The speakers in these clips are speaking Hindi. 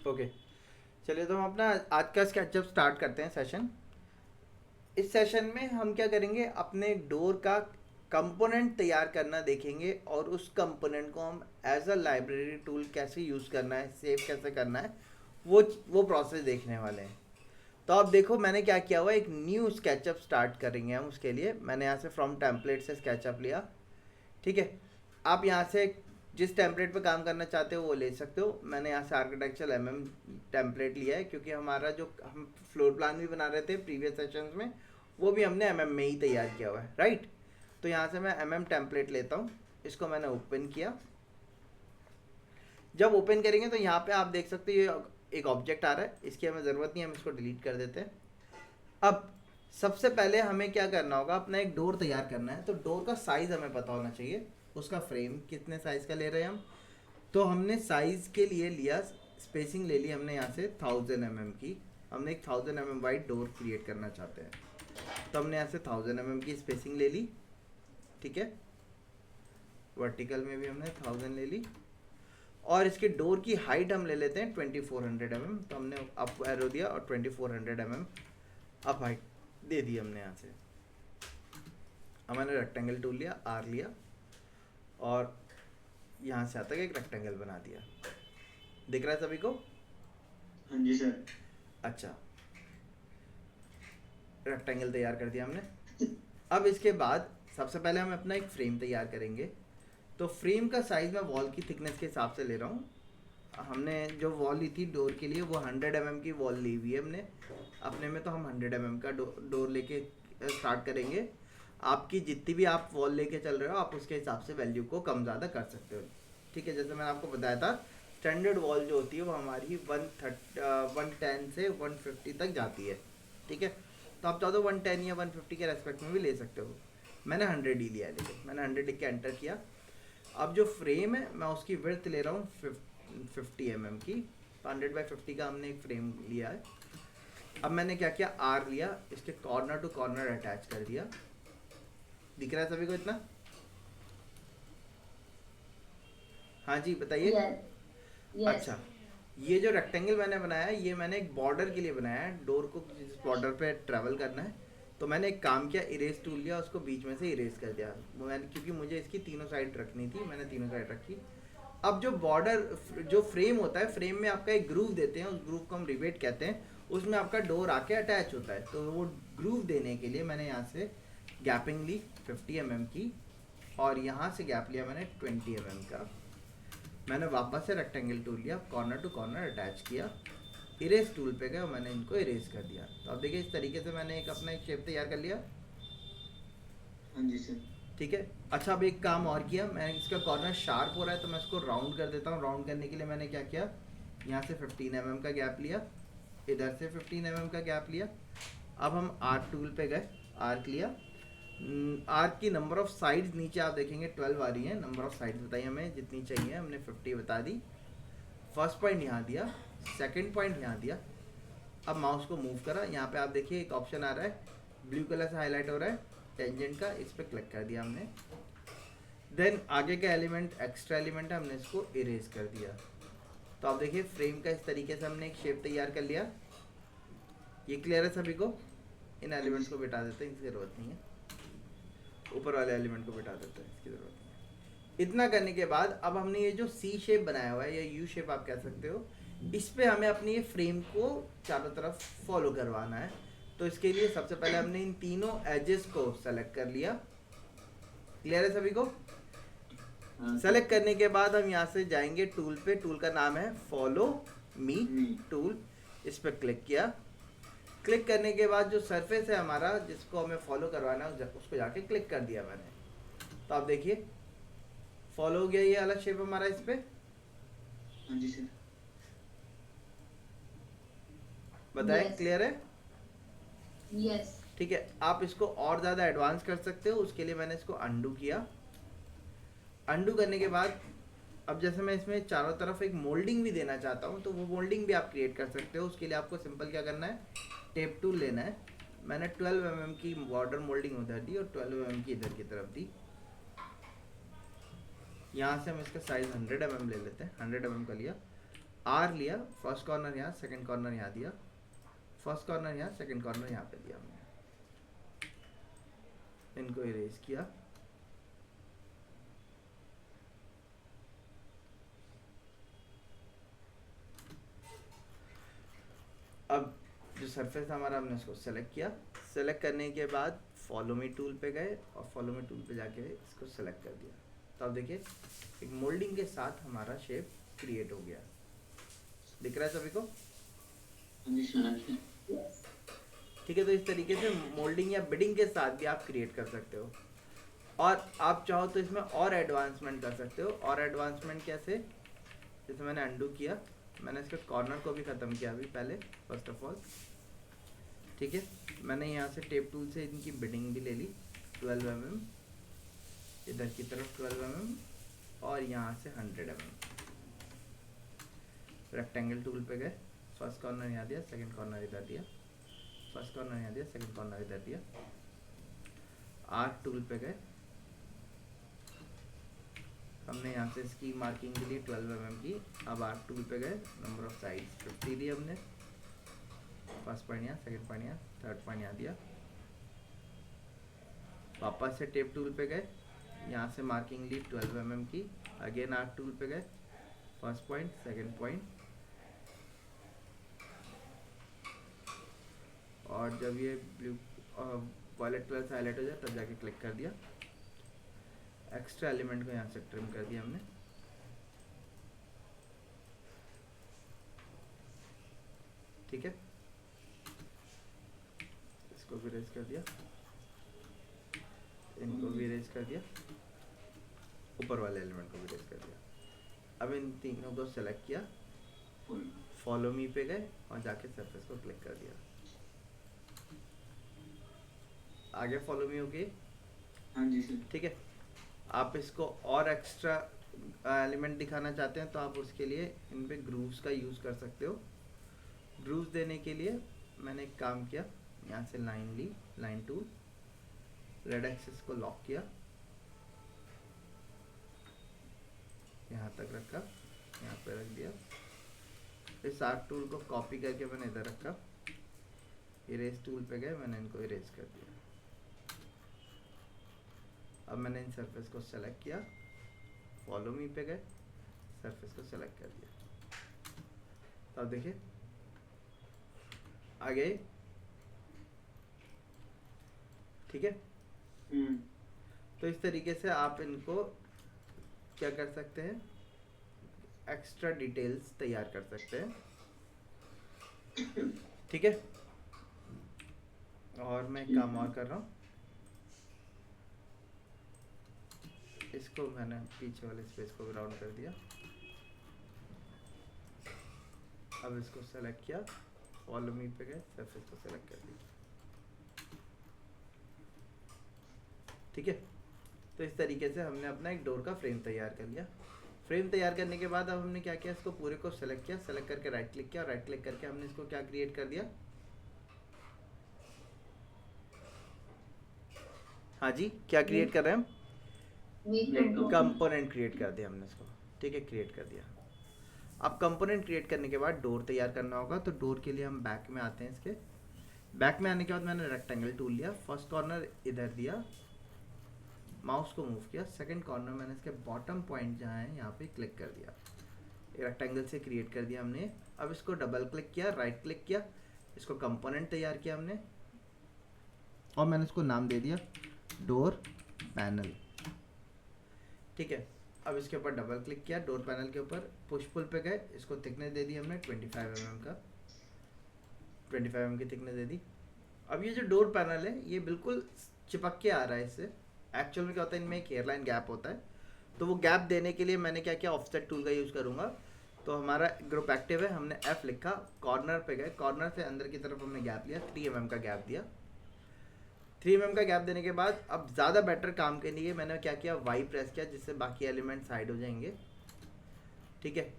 ओके, चलिए तो हम अपना आज का स्केचअप स्टार्ट करते हैं सेशन। इस सेशन में हम क्या करेंगे, अपने डोर का कंपोनेंट तैयार करना देखेंगे और उस कंपोनेंट को हम एज अ लाइब्रेरी टूल कैसे यूज़ करना है, सेव कैसे करना है, वो प्रोसेस देखने वाले हैं। तो आप देखो मैंने क्या किया हुआ है, एक न्यू स्केचअप स्टार्ट करेंगे हम। उसके लिए मैंने यहाँ से फ्रॉम टेम्पलेट से स्केचअप लिया। ठीक है, आप यहाँ से जिस टेम्पलेट पे काम करना चाहते हो वो ले सकते हो। मैंने यहाँ से आर्किटेक्चर टेम्पलेट लिया है, क्योंकि हमारा जो हम फ्लोर प्लान भी बना रहे थे प्रीवियस सेशंस में, वो भी हमने में ही तैयार किया हुआ है, राइट। तो यहाँ से मैं टेम्पलेट लेता हूँ, इसको मैंने ओपन किया। जब ओपन करेंगे तो यहाँ पे आप देख सकते हो ये एक ऑब्जेक्ट आ रहा है, इसकी हमें ज़रूरत नहीं है, हम इसको डिलीट कर देते हैं। अब सबसे पहले हमें क्या करना होगा, अपना एक डोर तैयार करना है। तो डोर का साइज़ हमें पता होना चाहिए, उसका फ्रेम कितने साइज़ का ले रहे हैं हम। तो हमने साइज़ के लिए लिया, स्पेसिंग ले ली हमने यहाँ से 1000 mm की। हमने एक 1000 mm वाइड डोर क्रिएट करना चाहते हैं, तो हमने यहाँ से 1000 mm की स्पेसिंग ले ली। ठीक है, वर्टिकल में भी हमने 1000 ले ली, और इसके डोर की हाइट हम ले लेते हैं 2400 mm। तो हमने अप एरो दिया और 2400 mm अप हाइट दे दी हमने यहाँ से। अब मैंने रेक्टेंगल टूल लिया, आर लिया, और यहाँ से आता है एक रेक्टेंगल बना दिया। दिख रहा है सभी को? हाँ जी सर। अच्छा, रेक्टेंगल तैयार कर दिया हमने। अब इसके बाद सबसे पहले हम अपना एक फ्रेम तैयार करेंगे। तो फ्रेम का साइज़ मैं वॉल की थिकनेस के हिसाब से ले रहा हूँ। हमने जो वॉल ली थी डोर के लिए वो 100 mm की वॉल ली हुई है हमने अपने में। तो हम 100 mm का डोर लेके स्टार्ट करेंगे। आपकी जितनी भी आप वॉल लेके चल रहे हो, आप उसके हिसाब से वैल्यू को कम ज़्यादा कर सकते हो। ठीक है, जैसे मैंने आपको बताया था, स्टैंडर्ड वॉल जो होती है वो हमारी 110 से 150 तक जाती है। ठीक है, तो आप चाहो तो 110 या 150 के रेस्पेक्ट में भी ले सकते हो। मैंने 100 ही लिया है, लेकिन मैंने 100 लिख के एंटर किया। अब जो फ्रेम है मैं उसकी विड्थ ले रहा हूँ 50 mm की। 100/50 का हमने एक फ्रेम लिया है। अब मैंने क्या किया, आर लिया, इसके कॉर्नर टू कॉर्नर अटैच कर दिया। दिख रहा है सभी को इतना? हाँ जी बताइए। यस। यस। अच्छा, ये जो रेक्टेंगल मैंने बनाया है, ये मैंने एक बॉर्डर के लिए बनाया है, डोर को जिस बॉर्डर पे ट्रैवल करना है। तो मैंने एक काम किया, इरेज टूल लिया, उसको बीच में से इरेज कर दिया। वो मैंने, क्योंकि मुझे इसकी तीनों साइड रखनी थी, मैंने तीनों साइड रखी। अब जो बॉर्डर जो फ्रेम होता है, फ्रेम में आपका एक ग्रूव देते हैं, उस ग्रूव को हम रिवेट कहते हैं। उसमें आपका डोर आके अटैच होता है। तो वो ग्रूव देने के लिए मैंने यहाँ से गैपिंग ली 50 mm की, और यहाँ से गैप लिया मैंने 20 mm का। मैंने वापस से रेक्टेंगल टूल लिया, कॉर्नर टू कॉर्नर अटैच किया, इरेज टूल पे गया, मैंने इनको इरेज कर दिया। तो अब देखिए इस तरीके से मैंने एक अपना एक शेप तैयार कर लिया। हाँ जी सर। ठीक है, अच्छा अब एक काम और किया, मैं इसका कॉर्नर शार्प हो रहा है तो मैं इसको राउंड कर देता हूँ। राउंड करने के लिए मैंने क्या किया, यहाँ से 15 mm का गैप लिया, इधर से 15 mm का गैप लिया। अब हम आर्क टूल पे गए, आर्क लिया। आर्क की नंबर ऑफ साइड्स नीचे आप देखेंगे 12 आ रही है। नंबर ऑफ साइड्स बताइए हमें जितनी चाहिए, हमने 50 बता दी। फर्स्ट पॉइंट यहाँ दिया, सेकंड पॉइंट यहाँ दिया। अब माउस को मूव करा, यहाँ पे आप देखिए एक ऑप्शन आ रहा है, ब्लू कलर से हाईलाइट हो रहा है टेंजेंट का, इस पर क्लिक कर दिया हमने। देन आगे का एलिमेंट एक्स्ट्रा एलिमेंट है, हमने इसको इरेज कर दिया। तो आप देखिए फ्रेम का इस तरीके से हमने एक शेप तैयार कर लिया। ये क्लियर है सभी को? इन हाँ जी एलिमेंट्स को सर। बिठा देते हैं, इसकी ज़रूरत नहीं है। ऊपर वाले एलिमेंट को बिठा देते हैं, इसकी ज़रूरत नहीं है। इतना करने के बाद अब हमने ये जो सी शेप बनाया हुआ है, या यू शेप आप कह सकते हो, इस पे हमें अपनी ये फ्रेम को चारों तरफ फॉलो करवाना है। तो इसके लिए सबसे पहले हमने इन तीनों एजेस को सेलेक्ट कर लिया। क्लियर है सभी को? हाँ सर। सेलेक्ट करने के बाद हम यहाँ से जाएंगे टूल पे, टूल का नाम है फॉलो मी मी। टूल। इस पर क्लिक किया। क्लिक करने के बाद जो सरफेस है हमारा जिसको हमें फॉलो करवाना है, उसको जाके क्लिक कर दिया मैंने। तो आप देखिए फॉलो हो गया ये अलग शेप हमारा इस पे। हाँ जी सर। बताएं, यस। क्लियर है? यस। ठीक है, आप इसको और ज़्यादा एडवांस कर सकते हो, उसके लिए मैंने इसको अंडू किया। अंडू करने के बाद अब जैसे मैं इसमें चारों तरफ एक मोल्डिंग भी देना चाहता हूँ, तो वो मोल्डिंग भी आप क्रिएट कर सकते हो। उसके लिए आपको सिंपल क्या करना है, टेप टूल लेना है। मैंने 12 mm की बॉर्डर मोल्डिंग उधर दी और 12 mm की इधर की तरफ दी। यहाँ से हम इसका साइज़ 100 mm ले लेते हैं, 100 mm का लिया। आर लिया, फर्स्ट कॉर्नर यहाँ, सेकंड कॉर्नर यहाँ दिया, फर्स्ट कॉर्नर यहाँ, सेकंड कॉर्नर यहाँ पे दिया हमने, इनको इरेज किया। अब जो सरफेस हमारा हमने उसको सेलेक्ट किया, सेलेक्ट करने के बाद फॉलो मी टूल पे गए और फॉलो मी टूल पे जाके इसको सेलेक्ट कर दिया। तो अब देखिए एक मोल्डिंग के साथ हमारा शेप क्रिएट हो गया, दिख रहा है सभी को? हाँ जी सर। ठीक है, तो इस तरीके से मोल्डिंग या बिडिंग के साथ भी आप क्रिएट कर सकते हो। और आप चाहो तो इसमें और एडवांसमेंट कर सकते हो। और एडवांसमेंट कैसे? जैसे मैंने अंडू किया, मैंने इसके कॉर्नर को भी ख़त्म किया अभी पहले, फर्स्ट ऑफ ऑल। ठीक है, मैंने यहाँ से टेप टूल से इनकी बिडिंग भी ले ली 12 mm, इधर की तरफ 12 mm और यहाँ से 100 mm। रेक्टेंगल टूल पे गए, फर्स्ट कॉर्नर यहाँ दिया, सेकंड कॉर्नर इधर दिया, फर्स्ट कॉर्नर यहाँ दिया, सेकंड कॉर्नर इधर दिया। आर्क टूल पे गए, हमने यहाँ से इसकी मार्किंग के लिए 12 mm की। अब आर्क टूल पे गए, नंबर ऑफ साइड्स 50 दी हमने, फर्स्ट पॉइंट यहाँ, सेकंड पॉइंट यहाँ, थर्ड पॉइंट यहाँ दिया। वापस से टेप टूल पे गए, यहाँ से मार्किंग ली 12 mm की। अगेन आर्क टूल पे गए, फर्स्ट पॉइंट, सेकंड पॉइंट, और जब ये ब्लू वॉयलेट कलर से हाईलाइट हो जाए तब जाके क्लिक कर दिया। एक्स्ट्रा एलिमेंट को यहाँ से ट्रिम कर दिया हमने। ठीक है, इसको भी इरेज कर दिया, इनको भी इरेज कर दिया, ऊपर वाले एलिमेंट को भी इरेज कर दिया। अब इन तीनों को सेलेक्ट किया, फॉलो मी पे गए और जाके सरफेस को क्लिक कर दिया। आगे फॉलो मी हो गई। हाँ जी सर। ठीक है, आप इसको और एक्स्ट्रा एलिमेंट दिखाना चाहते हैं तो आप उसके लिए इन पे ग्रूव्स का यूज़ कर सकते हो। ग्रूव्स देने के लिए मैंने एक काम किया, यहाँ से लाइन ली, लाइन टूल, रेड एक्सिस को लॉक किया, यहाँ तक रखा, यहाँ पे रख दिया। इस आर्क टूल को कॉपी करके मैंने इधर रखा, इरेज टूल पे गए, मैंने इनको इरेज कर दिया। अब मैंने इन सरफेस को सेलेक्ट किया, फॉलो मी पे गए, सरफेस को सेलेक्ट कर दिया। तो अब देखिए आ गए। ठीक है, तो इस तरीके से आप इनको क्या कर सकते हैं, एक्स्ट्रा डिटेल्स तैयार कर सकते हैं। ठीक है, और मैं एक काम और कर रहा हूँ, इसको मैंने पीछे वाले स्पेस को राउंड कर दिया। अब इसको सेलेक्ट किया, फॉलो मी पे गए, सरफेस को सेलेक्ट कर दिया। ठीक है, तो इस तरीके से हमने अपना एक डोर का फ्रेम तैयार कर लिया। फ्रेम तैयार करने के बाद अब हमने क्या किया, इसको पूरे को सेलेक्ट किया, सेलेक्ट करके राइट क्लिक किया, और राइट क्लिक करके हमने इसको क्या क्रिएट कर दिया। हाँ जी, क्या क्रिएट कर रहे हैं हम? कंपोनेंट क्रिएट कर दिया हमने इसको। ठीक है, क्रिएट कर दिया। अब कंपोनेंट क्रिएट करने के बाद डोर तैयार करना होगा, तो डोर के लिए हम बैक में आते हैं। इसके बैक में आने के बाद मैंने रेक्टेंगल टूल लिया, फर्स्ट कॉर्नर इधर दिया, माउस को मूव किया, सेकंड कॉर्नर मैंने इसके बॉटम पॉइंट जहाँ है यहाँ पे क्लिक कर दिया, रेक्टेंगल से क्रिएट कर दिया हमने। अब इसको डबल क्लिक किया, राइट क्लिक किया, इसको कंपोनेंट तैयार किया हमने, और मैंने इसको नाम दे दिया डोर पैनल। ठीक है, अब इसके ऊपर डबल क्लिक किया, डोर पैनल के ऊपर पुश पुल पे गए, इसको थिकनेस दे दी हमने 25 mm का, 25 mm की थिकनेस दे दी। अब ये जो डोर पैनल है ये बिल्कुल चिपक के आ रहा है इससे। एक्चुअल में क्या होता है, इनमें एक एयरलाइन गैप होता है, तो वो गैप देने के लिए मैंने क्या किया, ऑफसेट टूल का यूज़ करूँगा। तो हमारा ग्रुप एक्टिव है, हमने F लिखा, कॉर्नर पे गए, कॉर्नर से अंदर की तरफ हमने गैप लिया, 3 mm का गैप दिया। 3 mm का गैप देने के बाद अब ज़्यादा बेटर काम के लिए मैंने क्या किया, Y प्रेस किया, जिससे बाकी एलिमेंट साइड हो जाएंगे। ठीक है,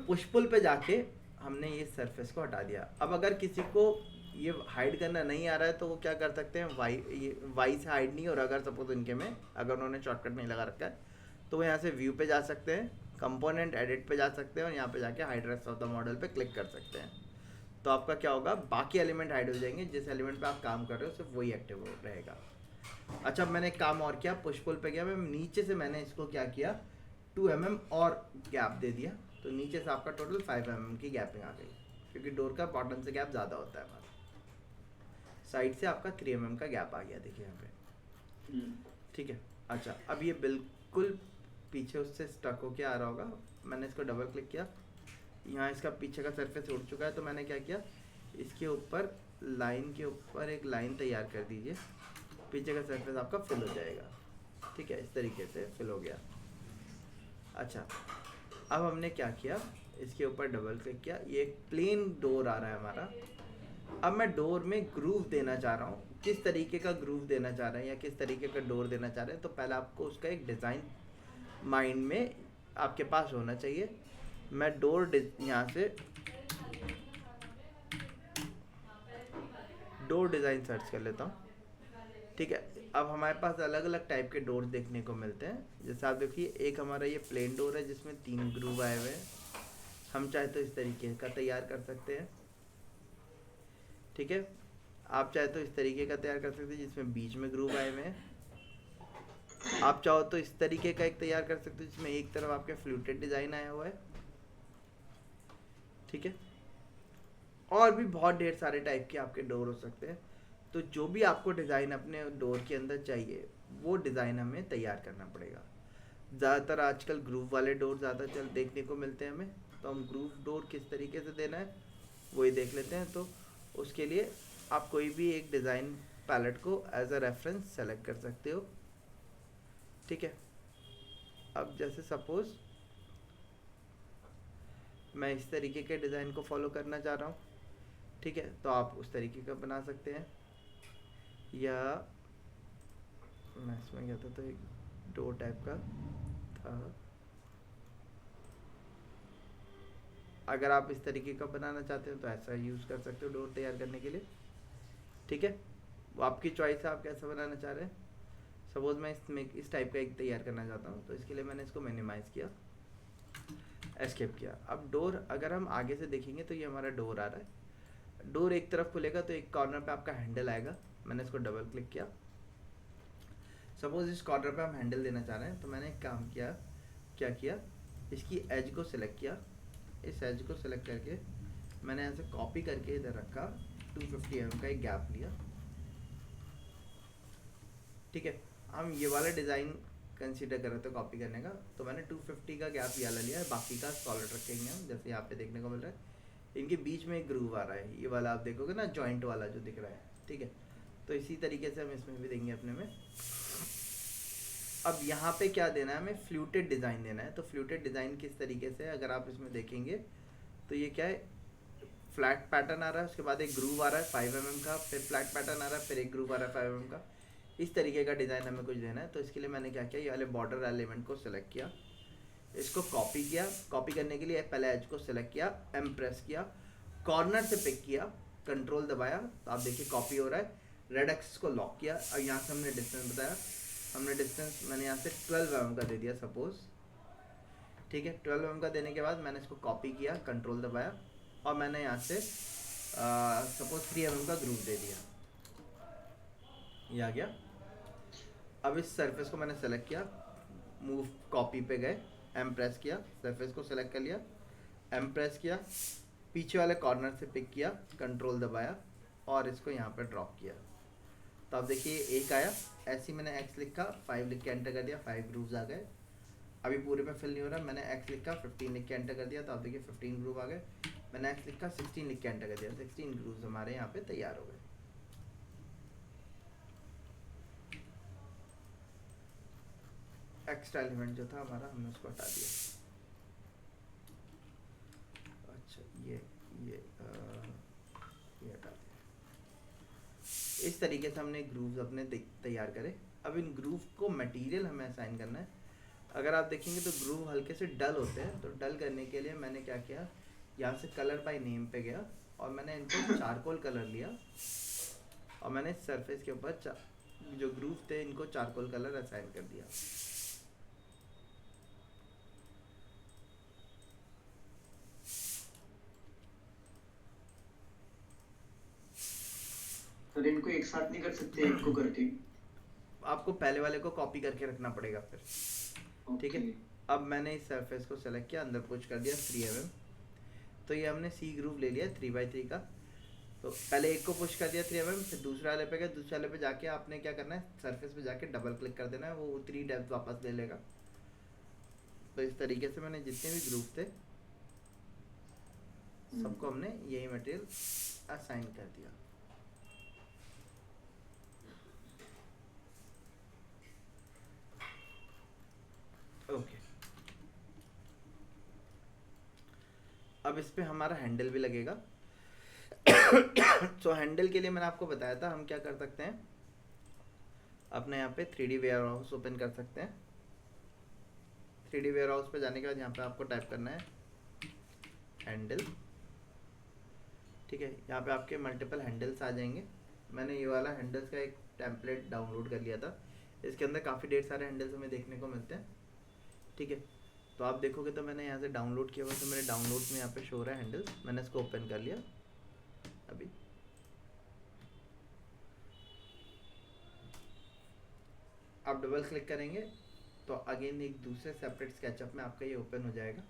पुश पुल पे जाके हमने ये सरफेस को हटा दिया। अब अगर किसी को ये हाइड करना नहीं आ रहा है तो वो क्या कर सकते हैं, वाई से हाइड नहीं हो रहा, अगर सपोज इनके में अगर उन्होंने शॉर्टकट नहीं लगा रखा है तो वो यहाँ से व्यू पे जा सकते हैं, कंपोनेंट एडिट पे जा सकते हैं और यहाँ पे जाके hide rest of the model पे क्लिक कर सकते हैं। तो आपका क्या होगा, बाकी एलिमेंट हाइड हो जाएंगे, जिस एलिमेंट पे आप काम कर रहे हो सिर्फ वही एक्टिव हो रहेगा। अच्छा, मैंने एक काम और किया, पुश पुल पे गया मैं, नीचे से मैंने इसको क्या किया, 2 mm और गैप दे दिया, तो नीचे से आपका टोटल 5 mm की गैपिंग आ गई, क्योंकि डोर का बॉटम से गैप ज़्यादा होता है हमारा। साइड से आपका 3 mm का गैप आ गया, देखिए यहाँ पे, ठीक है। अच्छा, अब ये बिल्कुल पीछे उससे स्टक होके आ रहा होगा, मैंने इसको डबल क्लिक किया, यहाँ इसका पीछे का सरफेस उड़ चुका है, तो मैंने क्या किया, इसके ऊपर लाइन के ऊपर एक लाइन तैयार कर दीजिए, पीछे का सरफेस आपका फिल हो जाएगा, ठीक है, इस तरीके से फिल हो गया। अच्छा, अब हमने क्या किया, इसके ऊपर डबल क्लिक किया, ये एक प्लेन डोर आ रहा है हमारा। अब मैं डोर में ग्रूव देना चाह रहा हूँ, किस तरीके का ग्रूव देना चाह रहे हैं या किस तरीके का डोर देना चाह रहे हैं, तो पहले आपको उसका एक डिज़ाइन माइंड में आपके पास होना चाहिए। मैं डोर यहाँ से डोर डिज़ाइन सर्च कर लेता हूँ, ठीक है। अब हमारे पास अलग अलग टाइप के डोर्स देखने को मिलते हैं, जैसे आप देखिए, एक हमारा ये प्लेन डोर है जिसमें 3 ग्रूव आए हुए हैं, हम चाहे तो इस तरीके का तैयार कर सकते हैं, ठीक है। आप चाहे तो इस तरीके का तैयार कर सकते हैं जिसमें बीच में ग्रूव आए हुए हैं, आप चाहो तो इस तरीके का एक तैयार कर सकते हो जिसमें एक तरफ आपके फ्लूटेड डिज़ाइन आया हुआ है, ठीक है। और भी बहुत ढेर सारे टाइप के आपके डोर हो सकते हैं, तो जो भी आपको डिज़ाइन अपने डोर के अंदर चाहिए वो डिज़ाइन हमें तैयार करना पड़ेगा। ज़्यादातर आजकल ग्रूव वाले डोर ज़्यादा देखने को मिलते हैं हमें, तो हम ग्रूव डोर किस तरीके से देना है वही देख लेते हैं। तो उसके लिए आप कोई भी एक डिज़ाइन पैलेट को एज अ रेफरेंस सेलेक्ट कर सकते हो, ठीक है। अब जैसे सपोज़ मैं इस तरीके के डिज़ाइन को फॉलो करना चाह रहा हूँ, ठीक है, तो आप उस तरीके का बना सकते हैं, या मैं इसमें कहता तो एक डोर टाइप का था, अगर आप इस तरीके का बनाना चाहते हो तो ऐसा यूज़ कर सकते हो डोर तैयार करने के लिए, ठीक है। वो आपकी चॉइस है, आप कैसा बनाना चाह रहे हैं। सपोज मैं इसमें इस टाइप का एक तैयार करना चाहता हूँ, तो इसके लिए मैंने इसको मिनिमाइज़ किया, एस्केप किया। अब डोर अगर हम आगे से देखेंगे तो ये हमारा डोर आ रहा है, डोर एक तरफ खुलेगा तो एक कॉर्नर पे आपका हैंडल आएगा, मैंने इसको डबल क्लिक किया। सपोज इस कॉर्नर पे हम हैंडल देना चाह रहे हैं, तो मैंने एक काम किया, क्या किया, इसकी एज को सिलेक्ट किया, इस एज को सिलेक्ट करके मैंने ऐसे कॉपी करके इधर रखा, 250 mm का एक गैप लिया, ठीक है। हम ये वाला डिज़ाइन कंसीडर कर रहे थे कॉपी करने का, तो मैंने 250 का गैप वाला लिया है, बाकी का सॉलिड रखेंगे हम, जैसे यहाँ पे देखने को मिल रहा है, इनके बीच में एक ग्रूव आ रहा है, ये वाला आप देखोगे ना, जॉइंट वाला जो दिख रहा है, ठीक है। तो इसी तरीके से हम इसमें भी देंगे अपने में। अब यहाँ पे क्या देना है, हमें फ्लूटेड डिज़ाइन देना है। तो फ्लूटेड डिज़ाइन किस तरीके से, अगर आप इसमें देखेंगे तो ये क्या है, फ्लैट पैटर्न आ रहा है, उसके बाद एक ग्रूव आ रहा है 5 mm का, फिर फ्लैट पैटर्न आ रहा है, फिर एक ग्रूव आ रहा है 5 mm का, इस तरीके का डिज़ाइन हमें कुछ देना है। तो इसके लिए मैंने क्या किया, ये वाले बॉर्डर एलिमेंट को सिलेक्ट किया, इसको कॉपी किया, कॉपी करने के लिए पहले एज को सिलेक्ट किया, एम प्रेस किया, कॉर्नर से पिक किया, कंट्रोल दबाया, तो आप देखिए कॉपी हो रहा है, रेड एक्सिस को लॉक किया, और यहाँ से हमने डिस्टेंस बताया, हमने डिस्टेंस मैंने यहाँ से 12 mm का दे दिया सपोज, ठीक है। 12 mm का देने के बाद मैंने इसको कॉपी किया, कंट्रोल दबाया, और मैंने यहाँ से सपोज 3 mm का ग्रूव दे दिया, ये आ गया। अब इस सरफेस को मैंने सेलेक्ट किया, मूव कॉपी पे गए, एम प्रेस किया, सरफेस को सेलेक्ट कर लिया, एम प्रेस किया, पीछे वाले कॉर्नर से पिक किया, कंट्रोल दबाया, और इसको यहाँ पे ड्रॉप किया। तो आप देखिए एक आया, ऐसे ही मैंने एक्स लिखा, 5 लिख के एंटर कर दिया, 5 ग्रूव्स आ गए। अभी पूरे पे फिल नहीं हो रहा, मैंने एक्स लिखा, 15 लिख के एंटर कर दिया, तो आप देखिए 15 ग्रूव आ गए। मैंने एक्स लिखा, 16 लिख के एंटर कर दिया, 16 ग्रूव्स हमारे यहाँ पे तैयार हो गए। एक्स्ट्रा एलिमेंट जो था हमारा, हमने उसको हटा दिया। अच्छा, ये हटा दिया। इस तरीके से हमने ग्रूव्स अपने तैयार करे। अब इन ग्रूव को मटेरियल हमें असाइन करना है। अगर आप देखेंगे तो ग्रूव हल्के से डल होते हैं, तो डल करने के लिए मैंने क्या किया, यहाँ से कलर बाय नेम पे गया, और मैंने इनको चारकोल कलर लिया, और मैंने सरफेस के ऊपर जो ग्रूव थे इनको चारकोल कलर असाइन कर दिया। पर इनको एक साथ नहीं कर सकते, एक को करके? आपको पहले वाले को कॉपी करके रखना पड़ेगा फिर, ठीक है। ओके। अब मैंने इस सरफेस को सेलेक्ट किया, अंदर पुश कर दिया 3 mm, तो ये हमने सी ग्रूव ले लिया 3x3 का। तो पहले एक को पुश कर दिया 3 mm, फिर दूसरे वाले पे गए, दूसरे वाले पे जाके आपने क्या करना है, सरफेस पे जाके डबल क्लिक कर देना है, वो 3 डेप्थ वापस ले लेगा। तो इस तरीके से मैंने जितने भी ग्रूव थे सबको हमने यही मटेरियल असाइन कर दिया। ओके, अब इस पे हमारा हैंडल भी लगेगा। सो हैंडल के लिए मैंने आपको बताया था हम क्या कर सकते हैं, अपने यहाँ पे 3D वेयर हाउस ओपन कर सकते हैं। 3D वेयर हाउस पे जाने के बाद यहाँ पे आपको टाइप करना है हैंडल, ठीक है। यहाँ पे आपके मल्टीपल हैंडल्स आ जाएंगे। मैंने ये वाला हैंडल्स का एक टेम्पलेट डाउनलोड कर लिया था, इसके अंदर काफ़ी ढेर सारे हैंडल्स हमें देखने को मिलते हैं, ठीक है। तो आप देखोगे तो मैंने यहाँ से डाउनलोड किया हुआ, तो मेरे डाउनलोड में यहाँ पे शो हो रहा है हैंडल्स, मैंने इसको ओपन कर लिया अभी। आप डबल क्लिक करेंगे तो अगेन एक दूसरे सेपरेट स्केचअप में आपका ये ओपन हो जाएगा।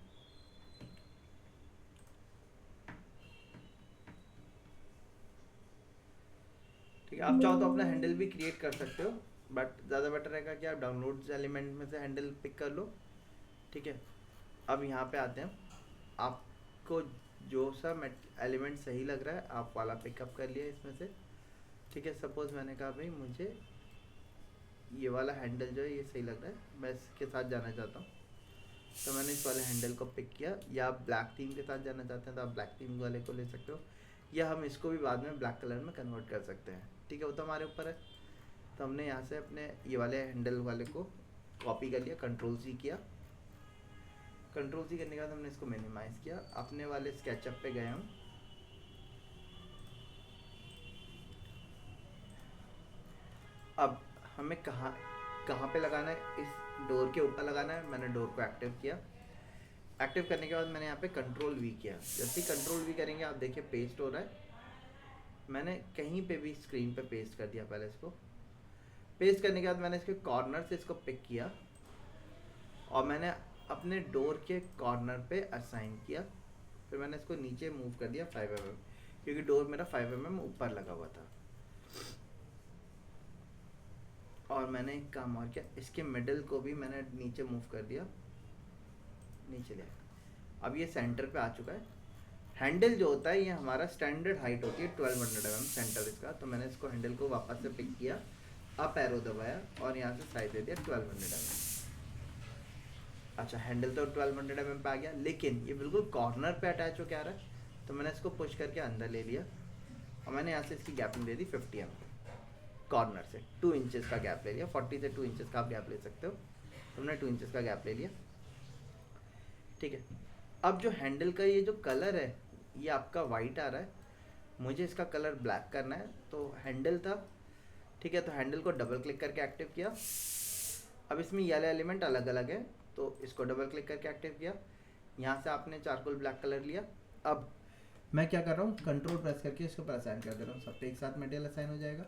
ठीक है, आप चाहो तो अपना हैंडल भी क्रिएट कर सकते हो, बट ज़्यादा बेटर रहेगा कि आप डाउनलोड्स एलिमेंट में से हैंडल पिक कर लो, ठीक है। अब यहाँ पे आते हैं, आपको जो सा एलिमेंट सही लग रहा है आप वाला पिकअप कर लिया इसमें से, ठीक है। सपोज मैंने कहा भाई मुझे ये वाला हैंडल जो है ये सही लग रहा है, मैं इसके साथ जाना चाहता हूँ, तो मैंने इस वाले हैंडल को पिक किया। या आप ब्लैक थीम के साथ जाना चाहते हैं तो आप ब्लैक थीम वाले को ले सकते हो, या हम इसको भी बाद में ब्लैक कलर में कन्वर्ट कर सकते हैं, ठीक है, वो तो हमारे ऊपर है। तो हमने यहाँ से अपने ये वाले हैंडल वाले को कॉपी कर लिया, कंट्रोल सी किया। कंट्रोल सी करने के बाद हमने इसको मिनिमाइज़ किया, अपने वाले स्केचअप पे गए हम। अब हमें कहाँ पे लगाना है, इस डोर के ऊपर लगाना है। मैंने डोर को एक्टिव किया, एक्टिव करने के बाद मैंने यहाँ पे कंट्रोल वी किया। जैसे ही कंट्रोल वी करेंगे आप देखिए पेस्ट हो रहा है। मैंने कहीं पे भी स्क्रीन पे पेस्ट कर दिया। पहले इसको पेस्ट करने के बाद मैंने इसके कॉर्नर से इसको पिक किया और मैंने अपने डोर के कॉर्नर पे असाइन किया। फिर मैंने इसको नीचे मूव कर दिया 5 mm, क्योंकि डोर मेरा 5 mm ऊपर लगा हुआ था। और मैंने एक काम और किया, इसके मिडल को भी मैंने नीचे मूव कर दिया, नीचे ले आया। अब ये सेंटर पे आ चुका है। हैंडल जो होता है ये हमारा स्टैंडर्ड हाइट होती है 1200 mm सेंटर इसका। तो मैंने इसको हैंडल को वापस से पिक किया, अप एरो दबाया और यहाँ से साइज दे दिया 1200 mm। अच्छा, हैंडल तो 1200 mm पे आ गया, लेकिन ये बिल्कुल कॉर्नर पे अटैच हो क्या रहा है, तो मैंने इसको पुश करके अंदर ले लिया और मैंने यहाँ से इसकी गैपिंग दे दी 50 mm। कॉर्नर से 2 इंचेस का गैप ले लिया, 40 से 2 इंचेस का आप गैप ले सकते हो, तो हमने 2 इंचेस का गैप ले लिया, ठीक है। अब जो हैंडल का ये जो कलर है ये आपका वाइट आ रहा है, मुझे इसका कलर ब्लैक करना है। तो हैंडल था, ठीक है, तो हैंडल को डबल क्लिक करके एक्टिव किया। अब इसमें ये वाले एलिमेंट अलग अलग है, तो इसको डबल क्लिक करके एक्टिव किया। यहाँ से आपने चारकोल ब्लैक कलर लिया। अब मैं क्या कर रहा हूँ, कंट्रोल प्रेस करके इसके ऊपर असाइन कर दे रहा हूँ, सब पे एक साथ मटेरियल असाइन हो जाएगा।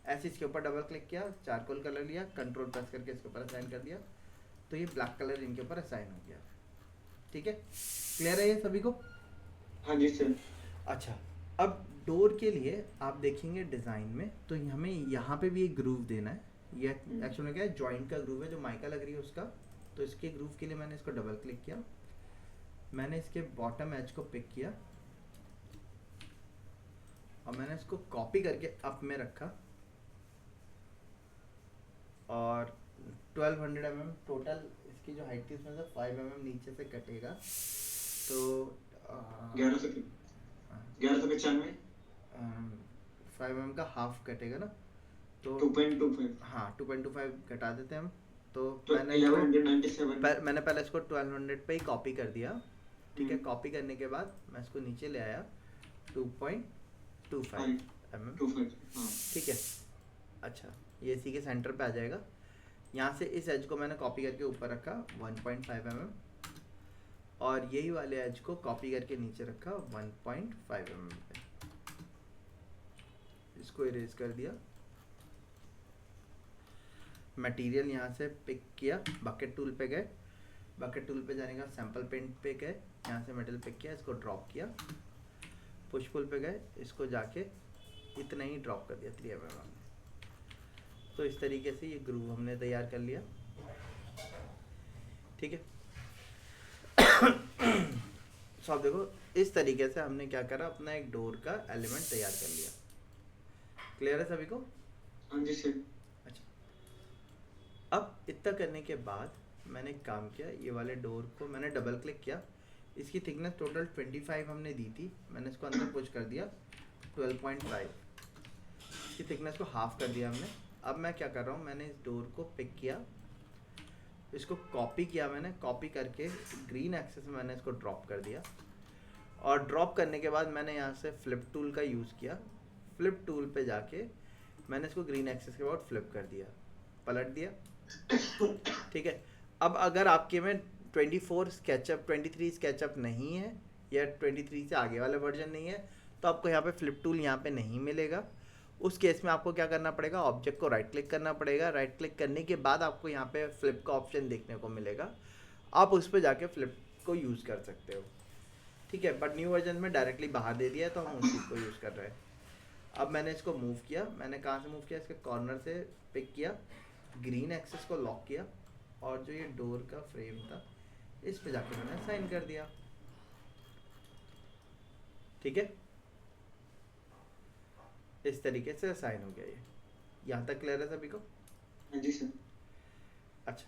ऐसे इसके ऊपर डबल क्लिक किया, चारकोल कलर लिया, कंट्रोल प्रेस करके इसके ऊपर असाइन कर दिया, तो ये ब्लैक कलर इनके ऊपर असाइन हो गया, ठीक है। क्लियर है ये सभी को? हाँ जी सर। अच्छा, अब डोर के लिए आप देखेंगे डिज़ाइन में, तो हमें यहाँ पे भी एक ग्रूव देना है। ये एक्चुअली में क्या है, जॉइंट का ग्रूव है जो माइका लग रही है उसका। तो इसके ग्रूव के लिए मैंने इसको डबल क्लिक किया, मैंने इसके बॉटम एज को पिक किया और मैंने इसको कॉपी करके अप में रखा और 1200 mm टोटल इसकी जो हाइट थी उसमें से 5 mm नीचे से कटेगा, तो 1195 5 mm का हाफ कटेगा ना, तो 2.25। हाँ 2.25 घटा देते हैं हम। तो तो मैंने 1197। मैंने पहले इसको 1200 पे ही कॉपी कर दिया, ठीक है। कॉपी करने के बाद मैं इसको नीचे ले आया 2.25 mm, 25। हाँ ठीक है। अच्छा, ये इसी के सेंटर पे आ जाएगा। यहाँ से इस एज को मैंने कॉपी करके ऊपर रखा 1.5 mm और यही वाले एज को कॉपी करके नीचे रखा 1.5 mm पे। इसको इरेज कर दिया। मटेरियल यहाँ से पिक किया, बकेट टूल पे गए, बकेट टूल पे जाने का सैम्पल पेंट पे गए, यहाँ से मेटल पिक किया, इसको ड्रॉप किया, पुश पुल पे गए, इसको जाके इतना ही ड्रॉप कर दिया 3 mm में। तो इस तरीके से ये ग्रूव हमने तैयार कर लिया। ठीक है। सो आप देखो इस तरीके से हमने क्या करा, अपना एक डोर का एलिमेंट तैयार कर लिया। क्लियर है सभी को? हाँ जी सर। अच्छा, अब इतना करने के बाद मैंने एक काम किया, ये वाले डोर को मैंने डबल क्लिक किया, इसकी थिकनेस टोटल 25 हमने दी थी, मैंने इसको अंदर पुश कर दिया 12.5, इसकी थिकनेस को हाफ कर दिया हमने। अब मैं क्या कर रहा हूँ, मैंने इस डोर को पिक किया, इसको कॉपी किया, मैंने कॉपी करके ग्रीन एक्सेस में मैंने इसको ड्रॉप कर दिया, और ड्रॉप करने के बाद मैंने यहाँ से फ्लिप टूल का यूज़ किया, फ्लिप टूल पे जाके मैंने इसको ग्रीन एक्सेस के बाद फ्लिप कर दिया, पलट दिया। ठीक है। अब अगर आपके में 24 स्केचअप 23 स्केचअप नहीं है या 23 से आगे वाला वर्जन नहीं है, तो आपको यहाँ पे फ्लिप टूल यहाँ पे नहीं मिलेगा। उस केस में आपको क्या करना पड़ेगा, ऑब्जेक्ट को राइट क्लिक करना पड़ेगा, राइट क्लिक करने के बाद आपको यहाँ पे फ्लिप का ऑप्शन देखने को मिलेगा, आप उस पर जाके फ्लिप को यूज़ कर सकते हो। ठीक है, बट न्यू वर्जन में डायरेक्टली बाहर दे दिया है तो हम उसी को यूज़ कर रहे हैं। अब मैंने इसको मूव किया, मैंने कहाँ से मूव किया, इसके कॉर्नर से पिक किया, ग्रीन एक्सेस को लॉक किया, और जो ये डोर का फ्रेम था इस पे जाके मैंने असाइन कर दिया। ठीक है, इस तरीके से असाइन हो गया ये। यहाँ तक क्लियर है सभी को? हाँ जी सर। अच्छा,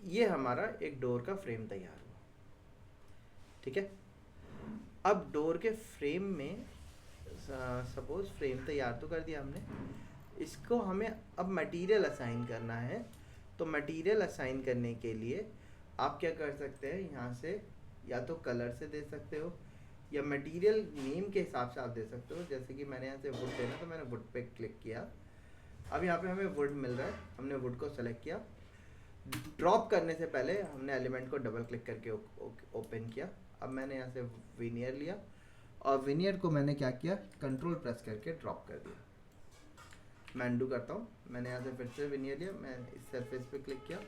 ये हमारा एक डोर का फ्रेम तैयार हुआ। ठीक है, अब डोर के फ्रेम में सपोज फ्रेम तैयार तो कर दिया हमने, इसको हमें अब मटेरियल असाइन करना है। तो मटेरियल असाइन करने के लिए आप क्या कर सकते हैं, यहाँ से या तो कलर से दे सकते हो या मटेरियल नेम के हिसाब से आप दे सकते हो। जैसे कि मैंने यहाँ से वुड देना, तो मैंने वुड पे क्लिक किया, अब यहाँ पे हमें वुड मिल रहा है, हमने वुड को सेलेक्ट किया। ड्रॉप करने से पहले हमने एलिमेंट को डबल क्लिक करके ओपन किया। अब मैंने यहाँ से विनियर लिया, और विनियर को मैंने क्या किया, कंट्रोल प्रेस करके ड्रॉप कर दिया। मैं अनडू करता हूँ, मैंने यहाँ से फिर से विनियर लिया, मैं इस सरफेस पे क्लिक किया,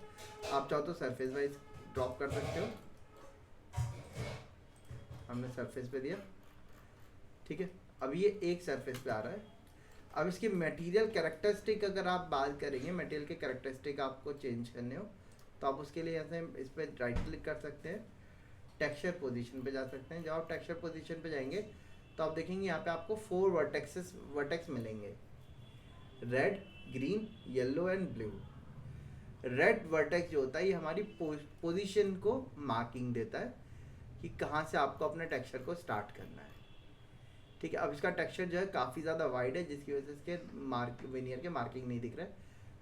आप चाहो तो सरफेस वाइज ड्रॉप कर सकते हो, हमने सरफेस पे दिया। ठीक है, अब ये एक सरफेस पे आ रहा है। अब इसकी मटेरियल कैरेक्टरिस्टिक अगर आप बात करेंगे, मटेरियल के कैरेक्टरिस्टिक आपको चेंज करने हो तो आप उसके लिए ऐसे इस पर राइट क्लिक कर सकते हैं, टेक्सचर पोजीशन पे जा सकते हैं। जब आप टेक्सचर पोजीशन पे जाएंगे तो आप देखेंगे यहाँ पे आपको 4 वर्टेक्स मिलेंगे, red, green, yellow and blue. Red vertex जो होता है ये हमारी पोजीशन को मार्किंग देता है कि कहाँ से आपको अपने टेक्सचर को स्टार्ट करना है। ठीक है, अब इसका टेक्सचर जो है काफ़ी ज़्यादा वाइड है, जिसकी वजह से इसके विनियर के मार्किंग नहीं दिख रहा है।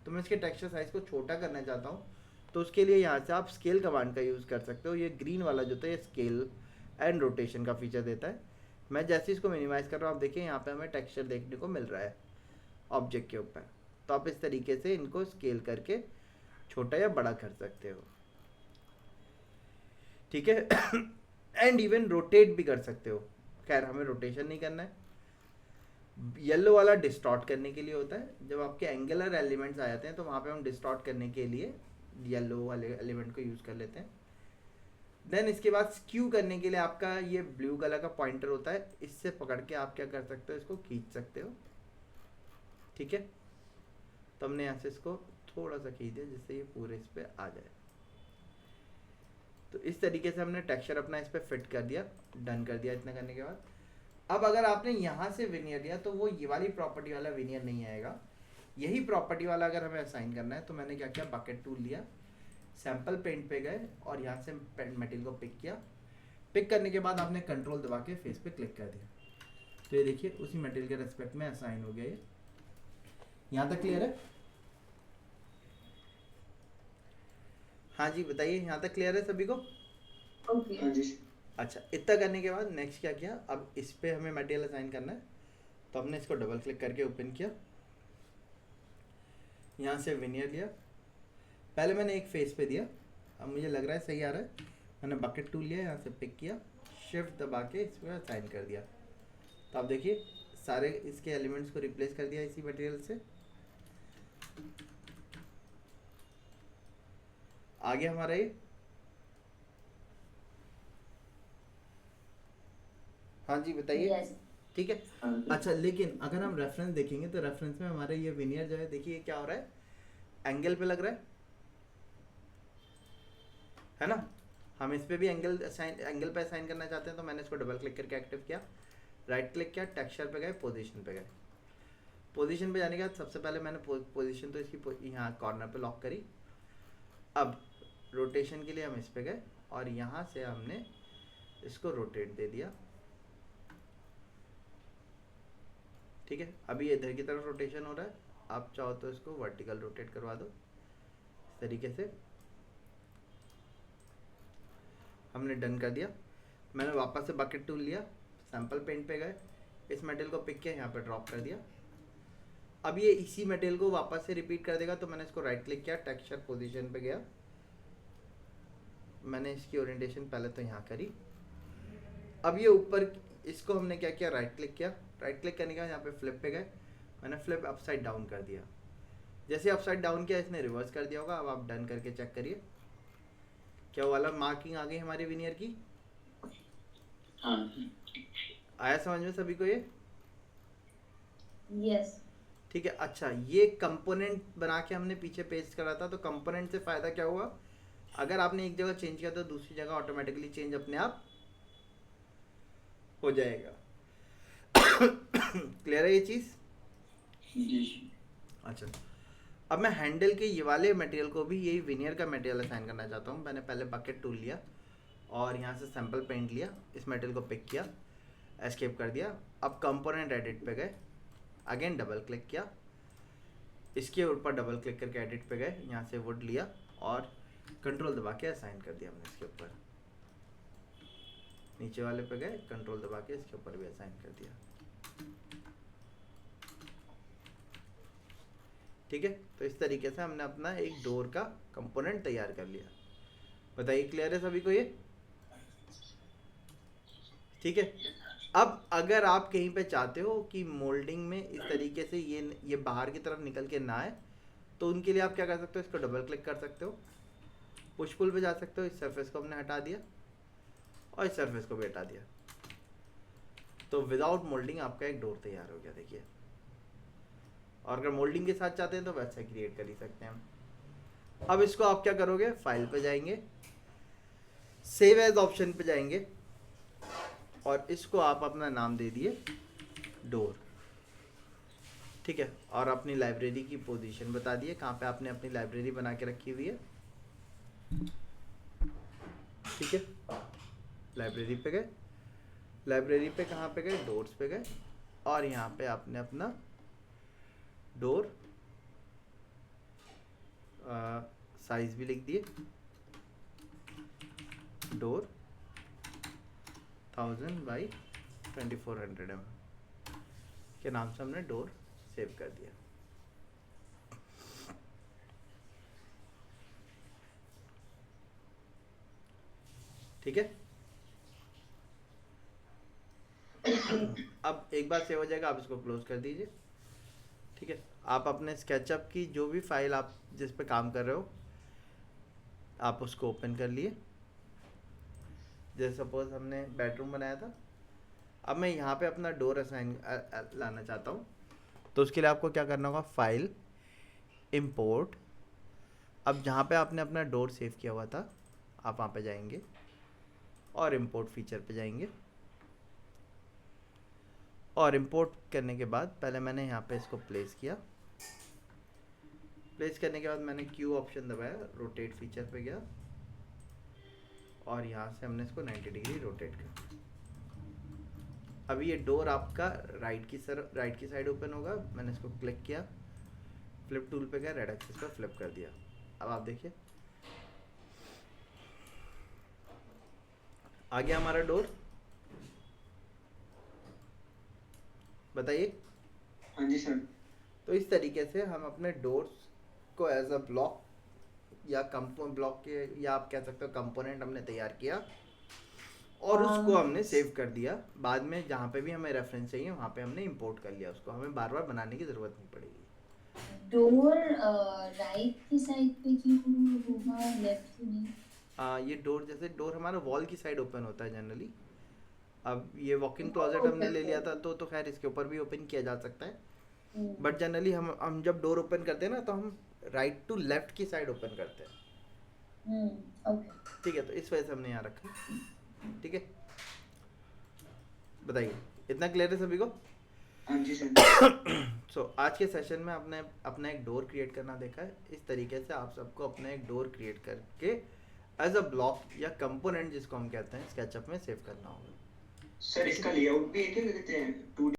तो मैं इसके टेक्सचर साइज़ को छोटा करना चाहता हूँ, तो उसके लिए यहाँ से आप स्केल कमांड का यूज़ कर सकते हो। ये ग्रीन वाला जो होता है ये स्केल एंड रोटेशन का फीचर देता है। मैं जैसे इसको मिनिमाइज़ कर रहा हूँ, आप देखिए यहाँ पे हमें टेक्सचर देखने को मिल रहा है ऑब्जेक्ट के ऊपर। तो आप इस तरीके से इनको स्केल करके छोटा या बड़ा कर सकते हो। ठीक है, एंड इवन रोटेट भी कर सकते हो। खैर हमें रोटेशन नहीं करना है। येलो वाला डिस्टॉर्ट करने के लिए होता है, जब आपके एंगुलर एलिमेंट्स आ जाते हैं तो वहाँ पे हम डिस्टॉर्ट करने के लिए येलो वाले एलिमेंट को यूज़ कर लेते हैं। देन इसके बाद स्क्यू करने के लिए आपका ये ब्लू कलर का पॉइंटर होता है, इससे पकड़ के आप क्या कर सकते हो, इसको खींच सकते हो। ठीक है, तो हमने यहाँ से इसको थोड़ा सा खींच दिया जिससे ये पूरे इस पर आ जाए। तो इस तरीके से हमने टेक्सचर अपना इस पर फिट कर दिया, डन कर दिया। इतना करने के बाद अब अगर आपने यहाँ से विनियर लिया तो वो ये वाली प्रॉपर्टी वाला विनियर नहीं आएगा। यही प्रॉपर्टी वाला अगर हमें असाइन करना है तो मैंने क्या किया, बकेट टूल लिया, सैम्पल पेंट पे गए और यहाँ से मटेरियल को पिक किया। पिक करने के बाद आपने कंट्रोल दबा के फेस पे क्लिक कर दिया, तो ये देखिए उसी मटेरियल के रेस्पेक्ट में असाइन हो गया ये। यहाँ तक क्लियर है? हाँ जी बताइए, यहाँ तक क्लियर है सभी को? हाँ जी। अच्छा, इतना करने के बाद नेक्स्ट क्या किया, अब इस पे हमें मटेरियल असाइन करना है, तो हमने इसको डबल क्लिक करके ओपन किया, यहाँ से विनियर लिया। पहले मैंने एक फेस पे दिया, अब मुझे लग रहा है सही आ रहा है, मैंने बकेट टूल लिया, यहाँ से पिक किया, शिफ्ट दबा के इस पर असाइन कर दिया। तो आप देखिए सारे इसके एलिमेंट्स को रिप्लेस कर दिया इसी मटेरियल से। आगे हमारा ये, हाँ जी बताइए। Yes. ठीक है। अच्छा, लेकिन अगर हम रेफरेंस देखेंगे तो रेफरेंस में हमारे ये विनियर जो है, देखिए क्या हो रहा है, एंगल पे लग रहा है ना। हम इस पे भी एंगल पे असाइन करना चाहते हैं, तो मैंने इसको डबल क्लिक करके एक्टिव किया, राइट क्लिक किया, टेक्सचर पे गए, पोजीशन पे गए। पोजीशन पे जाने के बाद सबसे पहले मैंने पोजीशन तो इसकी यहाँ कॉर्नर पे लॉक करी। अब रोटेशन के लिए हम इस पे गए और यहाँ से हमने इसको रोटेट दे दिया। ठीक है, अभी इधर की तरफ रोटेशन हो रहा है, आप चाहो तो इसको वर्टिकल रोटेट करवा दो इस तरीके से। हमने डन कर दिया। मैंने वापस से बकेट टूल लिया, सैंपल पेंट पे गए, इस मटेरियल को पिक किया, यहाँ पे ड्रॉप कर दिया। अब ये इसी मटेरियल को वापस से रिपीट कर देगा, तो मैंने इसको राइट क्लिक किया, टेक्सचर पोजीशन पे गया, मैंने इसकी ओरिएंटेशन पहले तो यहाँ करी। अब ये ऊपर इसको हमने क्या किया, राइट क्लिक किया, राइट क्लिक करने के बाद यहाँ पे फ्लिप पे गए, मैंने फ्लिप अपसाइड डाउन कर दिया। जैसे अपसाइड डाउन किया, इसने रिवर्स कर दिया होगा। अब आप डन करके चेक करिए क्या वाला मार्किंग आ गई हमारे विनियर की। हाँ आया समझ में सभी को ये? Yes. ठीक है। अच्छा, ये कंपोनेंट बना के हमने पीछे पेस्ट करा था, तो कंपोनेंट से फ़ायदा क्या हुआ, अगर आपने एक जगह चेंज किया तो दूसरी जगह ऑटोमेटिकली चेंज अपने आप हो जाएगा। क्लियर है ये चीज़? जी। अच्छा, अब मैं हैंडल के ये वाले मटेरियल को भी यही विनियर का मटेरियल असाइन करना चाहता हूँ। मैंने पहले बकेट टूल लिया और यहाँ से सैंपल पेंट लिया, इस मटेरियल को पिक किया, एस्केप कर दिया। अब कंपोनेंट एडिट पे गए, अगेन डबल क्लिक किया, इसके ऊपर डबल क्लिक करके एडिट पे गए, यहाँ से वुड लिया और कंट्रोल दबा के असाइन कर दिया हमने इसके ऊपर। नीचे वाले पे गए, कंट्रोल दबा के इसके ऊपर भी असाइन कर दिया। ठीक है, तो इस तरीके से हमने अपना एक डोर का कंपोनेंट तैयार कर लिया। बताइए क्लियर है सभी को ये? ठीक है। अब अगर आप कहीं पे चाहते हो कि मोल्डिंग में इस तरीके से ये बाहर की तरफ निकल के ना आए, तो उनके लिए आप क्या कर सकते हो, इसको डबल क्लिक कर सकते हो, पुश पुल पे जा सकते हो। इस सरफेस को हमने हटा दिया और इस सरफेस को भी हटा दिया, तो विदाउट मोल्डिंग आपका एक डोर तैयार हो गया। देखिए, और अगर मोल्डिंग के साथ चाहते हैं तो वैसा क्रिएट कर ही सकते हैं हम। अब इसको आप क्या करोगे, फाइल पे जाएंगे, सेव एज ऑप्शन पे जाएंगे और इसको आप अपना नाम दे दिए डोर। ठीक है, और अपनी लाइब्रेरी की पोजीशन बता दिए, कहाँ पे आपने अपनी लाइब्रेरी बना के रखी हुई है। ठीक है, लाइब्रेरी पे गए, लाइब्रेरी पे कहाँ पे गए, डोर्स पे गए, और यहाँ पे आपने अपना डोर साइज भी लिख दिए, डोर 1000 बाई 2400 mm के नाम से हमने डोर सेव कर दिया। ठीक है, अब एक बार सेव हो जाएगा, आप इसको क्लोज कर दीजिए। ठीक है, आप अपने स्केचअप की जो भी फाइल आप जिस पे काम कर रहे हो, आप उसको ओपन कर लिए। जैसे सपोज हमने बेडरूम बनाया था, अब मैं यहाँ पे अपना डोर असाइन लाना चाहता हूँ, तो उसके लिए आपको क्या करना होगा, फाइल, इंपोर्ट। अब जहाँ पे आपने अपना डोर सेव किया हुआ था, आप वहाँ पे जाएंगे और इंपोर्ट फीचर पे जाएंगे, और इंपोर्ट करने के बाद पहले मैंने यहाँ पे इसको प्लेस किया। प्लेस करने के बाद मैंने क्यू ऑप्शन दबाया, रोटेट फीचर पे गया और यहाँ से हमने इसको 90 डिग्री रोटेट किया। अभी ये डोर आपका राइट की साइड ओपन होगा। मैंने इसको क्लिक किया, फ्लिप टूल पे गया, रेड एक्सिस पर फ्लिप कर दिया। अब आप देखिए आ गया हमारा डोर। बताइए। हाँ जी सर। तो इस तरीके से हम अपने डोर्स को एज अ ब्लॉक या ब्लॉक के, या आप कह सकते हो कंपोनेंट हमने तैयार किया और उसको हमने सेव कर दिया। बाद में जहाँ पे भी हमें रेफरेंस चाहिए वहाँ पे हमने इंपोर्ट कर लिया उसको, हमें बार बार बनाने की ज़रूरत नहीं पड़ेगी। डोर राइट की साइड पे क्यों होगा, लेफ्ट क्यों नहीं? ये डोर, जैसे डोर हमारा वॉल की साइड ओपन होता है जनरली। अब ये वॉक इन क्लोजेट हमने ले लिया था तो खैर इसके ऊपर भी ओपन किया जा सकता है। बट जनरली हम जब डोर ओपन करते हैं ना तो हम राइट टू लेफ्ट की साइड ओपन करते हैं। ओके ठीक है, तो इस वजह से हमने यहाँ रखा। ठीक है, बताइए इतना क्लियर है सभी को? हाँ जी सर। सो आज के सेशन में आपने अपना एक डोर क्रिएट करना देखा है। इस तरीके से आप सबको अपना एक डोर क्रिएट करके एज अ ब्लॉक या कंपोनेंट जिसको हम कहते हैं स्केचअप में सेव करना होगा। सर इसका लेआउट भी है क्या, कहते हैं 2D